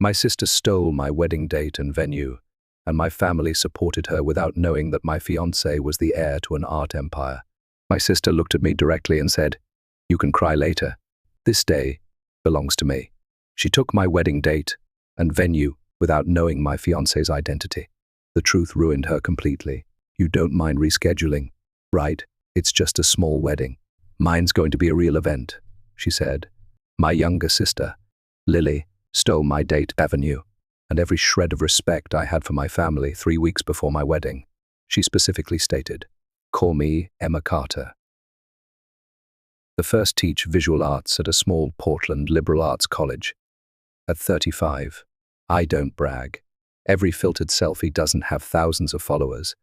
My sister stole my wedding date and venue, and my family supported her without knowing that my fiancé was the heir to an art empire. My sister looked at me directly and said, "You can cry later. This day belongs to me." She took my wedding date and venue without knowing my fiancé's identity. The truth ruined her completely. "You don't mind rescheduling, right? It's just a small wedding. Mine's going to be a real event," she said. My younger sister, Lily, stole my date avenue and every shred of respect I had for my family 3 weeks before my wedding. She specifically stated, "Call me Emma Carter." The first teach visual arts at a small Portland liberal arts college. At 35, I don't brag. Every filtered selfie doesn't have thousands of followers,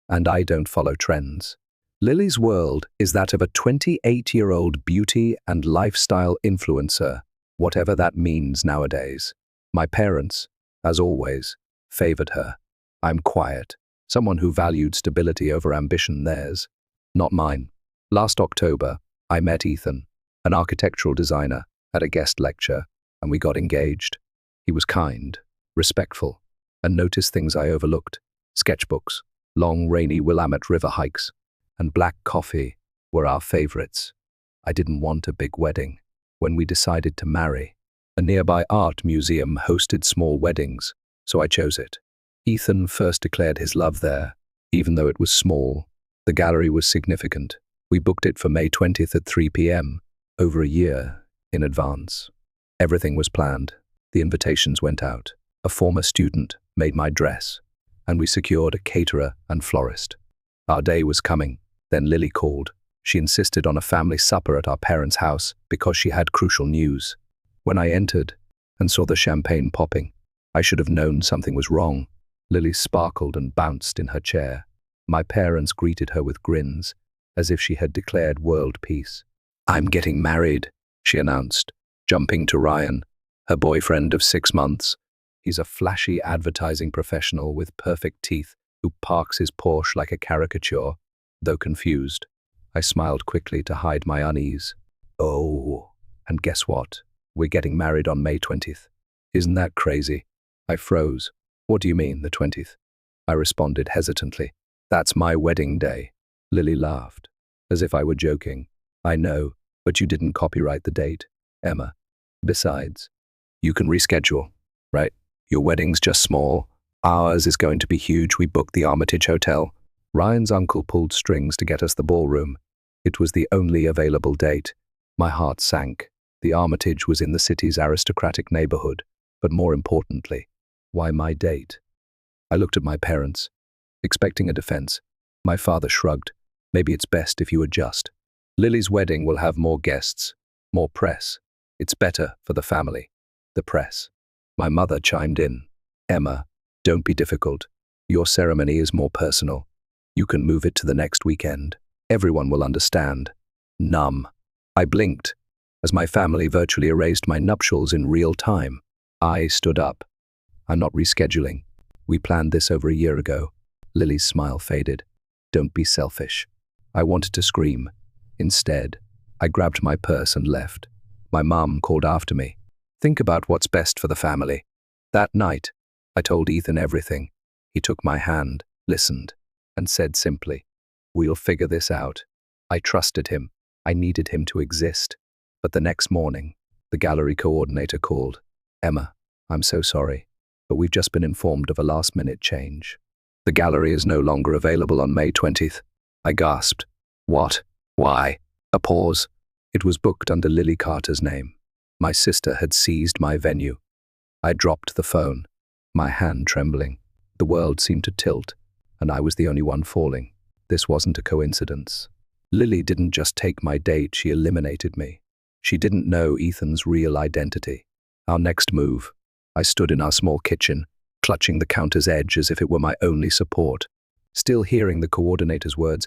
and I don't follow trends. Lily's world is that of a 28-year-old beauty and lifestyle influencer, whatever that means nowadays. My parents, as always, favored her. I'm quiet, someone who valued stability over ambition, theirs, not mine. Last October, I met Ethan, an architectural designer, at a guest lecture, and we got engaged. He was kind, respectful, and noticed things I overlooked. Sketchbooks, long rainy Willamette River hikes, and black coffee were our favorites. I didn't want a big wedding. When we decided to marry, a nearby art museum hosted small weddings, so I chose it. Ethan first declared his love there, even though it was small. The gallery was significant. We booked it for May 20th at 3 p.m., over a year in advance. Everything was planned. The invitations went out. A former student made my dress, and we secured a caterer and florist. Our day was coming. Then Lily called. She insisted on a family supper at our parents' house because she had crucial news. When I entered and saw the champagne popping, I should have known something was wrong. Lily sparkled and bounced in her chair. My parents greeted her with grins, as if she had declared world peace. "I'm getting married," she announced, jumping to Ryan, her boyfriend of 6 months. He's a flashy advertising professional with perfect teeth who parks his Porsche like a caricature. Though confused, I smiled quickly to hide my unease. "Oh, and guess what? We're getting married on May 20th. Isn't that crazy?" I froze. "What do you mean, the 20th? I responded hesitantly. "That's my wedding day." Lily laughed, as if I were joking. "I know, but you didn't copyright the date, Emma. Besides, you can reschedule, right? Your wedding's just small. Ours is going to be huge. We booked the Armitage Hotel." Ryan's uncle pulled strings to get us the ballroom. It was the only available date. My heart sank. The Armitage was in the city's aristocratic neighborhood, but more importantly, why my date? I looked at my parents, expecting a defense. My father shrugged. "Maybe it's best if you adjust. Lily's wedding will have more guests, more press. It's better for the family." The press. My mother chimed in. "Emma, don't be difficult. Your ceremony is more personal. You can move it to the next weekend. Everyone will understand." Numb. I blinked as my family virtually erased my nuptials in real time. I stood up. "I'm not rescheduling. We planned this over a year ago." Lily's smile faded. "Don't be selfish." I wanted to scream. Instead, I grabbed my purse and left. My mom called after me. "Think about what's best for the family." That night, I told Ethan everything. He took my hand, listened, and said simply, "We'll figure this out." I trusted him. I needed him to exist. But the next morning, the gallery coordinator called. "Emma, I'm so sorry, but we've just been informed of a last-minute change. The gallery is no longer available on May 20th. I gasped. "What? Why?" A pause. It was booked under Lily Carter's name. My sister had seized my venue. I dropped the phone, my hand trembling. The world seemed to tilt, and I was the only one falling. This wasn't a coincidence. Lily didn't just take my date, she eliminated me. She didn't know Ethan's real identity. Our next move. I stood in our small kitchen, clutching the counter's edge as if it were my only support. Still hearing the coordinator's words,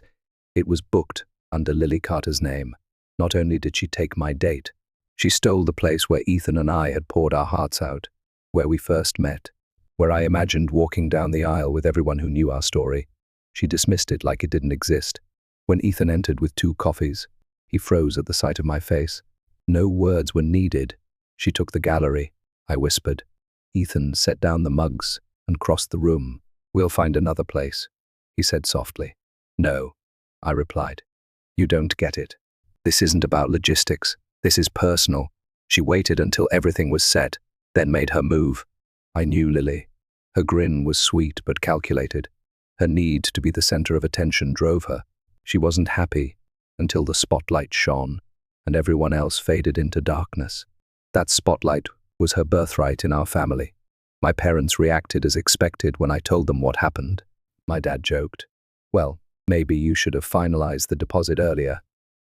it was booked under Lily Carter's name. Not only did she take my date, she stole the place where Ethan and I had poured our hearts out, where we first met, where I imagined walking down the aisle with everyone who knew our story. She dismissed it like it didn't exist. When Ethan entered with 2 coffees, he froze at the sight of my face. No words were needed. "She took the gallery," I whispered. Ethan set down the mugs and crossed the room. "We'll find another place," he said softly. "No," I replied. "You don't get it. This isn't about logistics. This is personal." She waited until everything was set, then made her move. I knew Lily. Her grin was sweet but calculated. Her need to be the center of attention drove her. She wasn't happy until the spotlight shone and everyone else faded into darkness. That spotlight was her birthright in our family. My parents reacted as expected when I told them what happened. My dad joked, "Well, maybe you should have finalized the deposit earlier."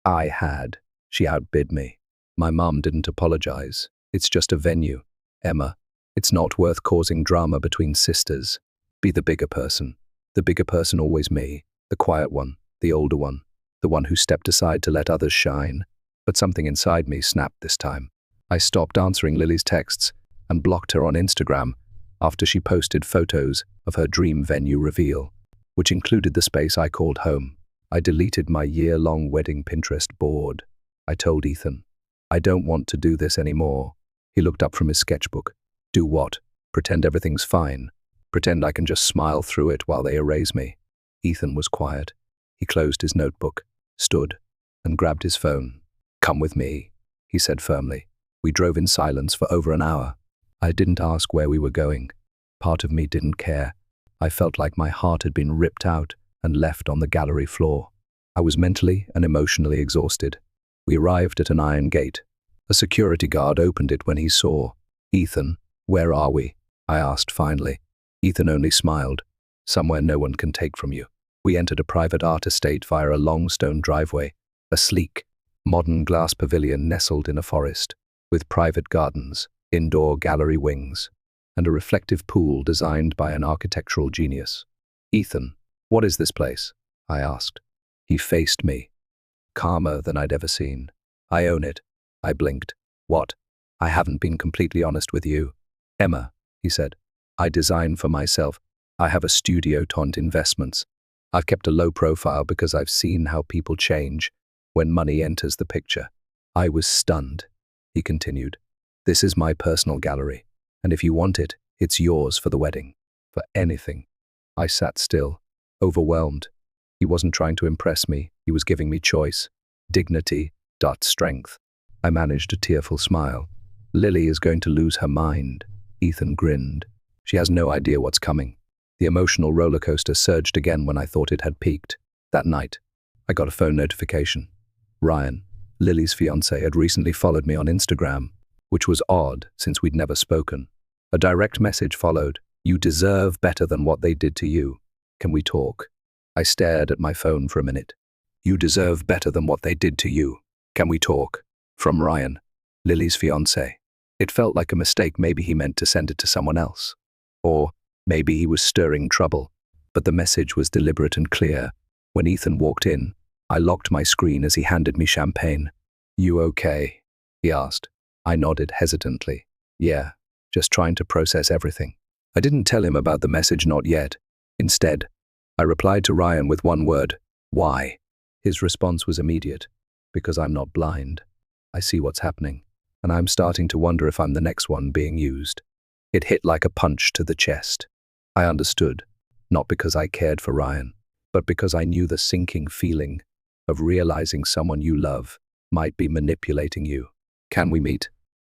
I had. She outbid me. My mom didn't apologize. "It's just a venue, Emma. It's not worth causing drama between sisters. Be the bigger person. The bigger person always me. The quiet one, the older one, the one who stepped aside to let others shine." But something inside me snapped this time. I stopped answering Lily's texts and blocked her on Instagram after she posted photos of her dream venue reveal, which included the space I called home. I deleted my year-long wedding Pinterest board. I told Ethan, "I don't want to do this anymore." He looked up from his sketchbook. "Do what? Pretend everything's fine? Pretend I can just smile through it while they erase me?" Ethan was quiet. He closed his notebook, stood, and grabbed his phone. "Come with me," he said firmly. We drove in silence for over an hour. I didn't ask where we were going. Part of me didn't care. I felt like my heart had been ripped out and left on the gallery floor. I was mentally and emotionally exhausted. We arrived at an iron gate. A security guard opened it when he saw. "Ethan, where are we?" I asked finally. Ethan only smiled. "Somewhere no one can take from you." We entered a private art estate via a long stone driveway, a sleek, modern glass pavilion nestled in a forest, with private gardens, indoor gallery wings, and a reflective pool designed by an architectural genius. "Ethan, what is this place?" I asked. He faced me, calmer than I'd ever seen. "I own it." I blinked. "What? I haven't been completely honest with you." "Emma," he said, "I design for myself. I have a studio taunt investments. I've kept a low profile because I've seen how people change when money enters the picture." I was stunned. He continued, "This is my personal gallery, and if you want it, it's yours for the wedding, for anything." I sat still, overwhelmed. He wasn't trying to impress me. He was giving me choice, dignity, strength. I managed a tearful smile. "Lily is going to lose her mind." Ethan grinned. "She has no idea what's coming." The emotional roller coaster surged again when I thought it had peaked. That night, I got a phone notification. Ryan, Lily's fiancé, had recently followed me on Instagram, which was odd since we'd never spoken. A direct message followed. "You deserve better than what they did to you. Can we talk?" I stared at my phone for a minute. "You deserve better than what they did to you. Can we talk?" From Ryan, Lily's fiancé. It felt like a mistake. Maybe he meant to send it to someone else. Or maybe he was stirring trouble. But the message was deliberate and clear. When Ethan walked in, I locked my screen as he handed me champagne. "You okay?" he asked. I nodded hesitantly. "Yeah, just trying to process everything." I didn't tell him about the message, not yet. Instead, I replied to Ryan with one word: "Why?" His response was immediate. "Because I'm not blind. I see what's happening, and I'm starting to wonder if I'm the next one being used." It hit like a punch to the chest. I understood, not because I cared for Ryan, but because I knew the sinking feeling of realizing someone you love might be manipulating you. "Can we meet?"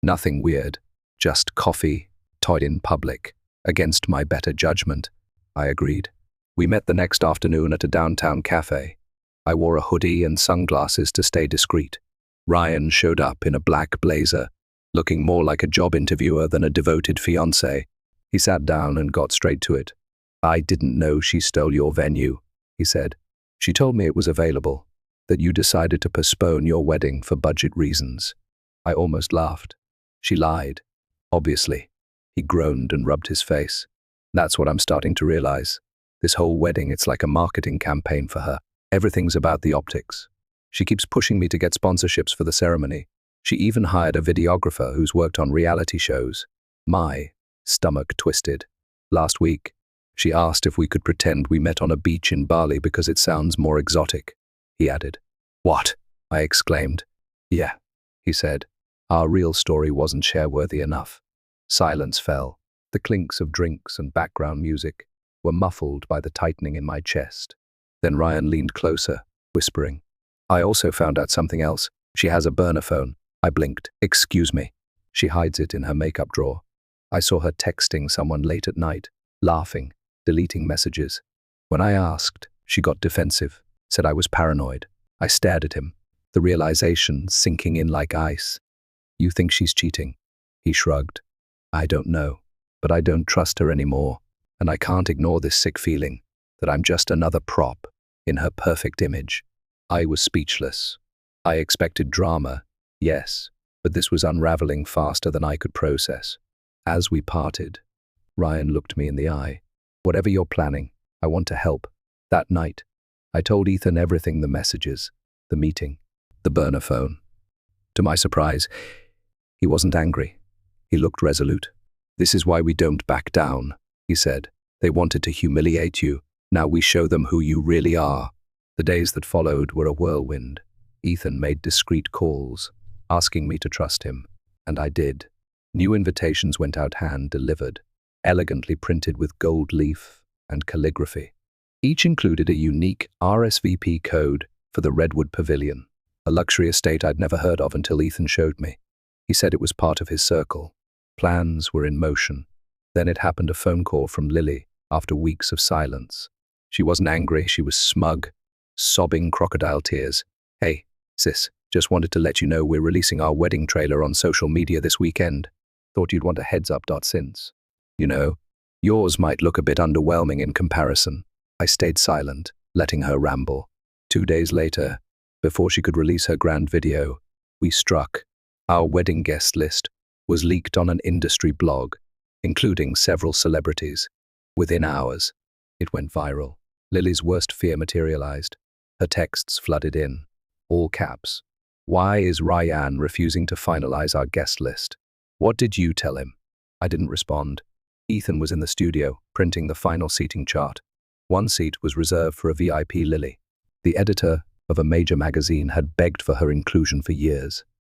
Nothing weird, just coffee, toyed in public, against my better judgment. I agreed. We met the next afternoon at a downtown cafe. I wore a hoodie and sunglasses to stay discreet. Ryan showed up in a black blazer, looking more like a job interviewer than a devoted fiancé. He sat down and got straight to it. "I didn't know she stole your venue," he said. "She told me it was available, that you decided to postpone your wedding for budget reasons." I almost laughed. "She lied, obviously." He groaned and rubbed his face. "That's what I'm starting to realize. This whole wedding, it's like a marketing campaign for her. Everything's about the optics. She keeps pushing me to get sponsorships for the ceremony. She even hired a videographer who's worked on reality shows." My stomach twisted. "Last week, she asked if we could pretend we met on a beach in Bali because it sounds more exotic," he added. "What?" I exclaimed. "Yeah," he said. "Our real story wasn't share-worthy enough." Silence fell. The clinks of drinks and background music were muffled by the tightening in my chest. Then Ryan leaned closer, whispering, "I also found out something else. She has a burner phone." I blinked. "Excuse me." She hides it in her makeup drawer. I saw her texting someone late at night, laughing, deleting messages. When I asked, she got defensive, said I was paranoid. I stared at him, the realization sinking in like ice. "You think she's cheating?" He shrugged. "I don't know, but I don't trust her anymore, and I can't ignore this sick feeling that I'm just another prop in her perfect image." I was speechless. I expected drama, yes, but this was unraveling faster than I could process. As we parted, Ryan looked me in the eye. "Whatever you're planning, I want to help." That night, I told Ethan everything: the messages, the meeting, the burner phone. To my surprise, he wasn't angry. He looked resolute. "This is why we don't back down," he said. "They wanted to humiliate you. Now we show them who you really are." The days that followed were a whirlwind. Ethan made discreet calls, asking me to trust him, and I did. New invitations went out hand-delivered, elegantly printed with gold leaf and calligraphy. Each included a unique RSVP code for the Redwood Pavilion, a luxury estate I'd never heard of until Ethan showed me. He said it was part of his circle. Plans were in motion. Then it happened: a phone call from Lily after weeks of silence. She wasn't angry, she was smug, sobbing crocodile tears. "Hey, sis, just wanted to let you know we're releasing our wedding trailer on social media this weekend. Thought you'd want a heads up. Since, you know, yours might look a bit underwhelming in comparison." I stayed silent, letting her ramble. 2 days later, before she could release her grand video, we struck. Our wedding guest list was leaked on an industry blog, including several celebrities. Within hours, it went viral. Lily's worst fear materialized. Her texts flooded in, all caps. "Why is Ryan refusing to finalize our guest list? What did you tell him?" I didn't respond. Ethan was in the studio, printing the final seating chart. One seat was reserved for a VIP Lily. The editor of a major magazine had begged for her inclusion for years.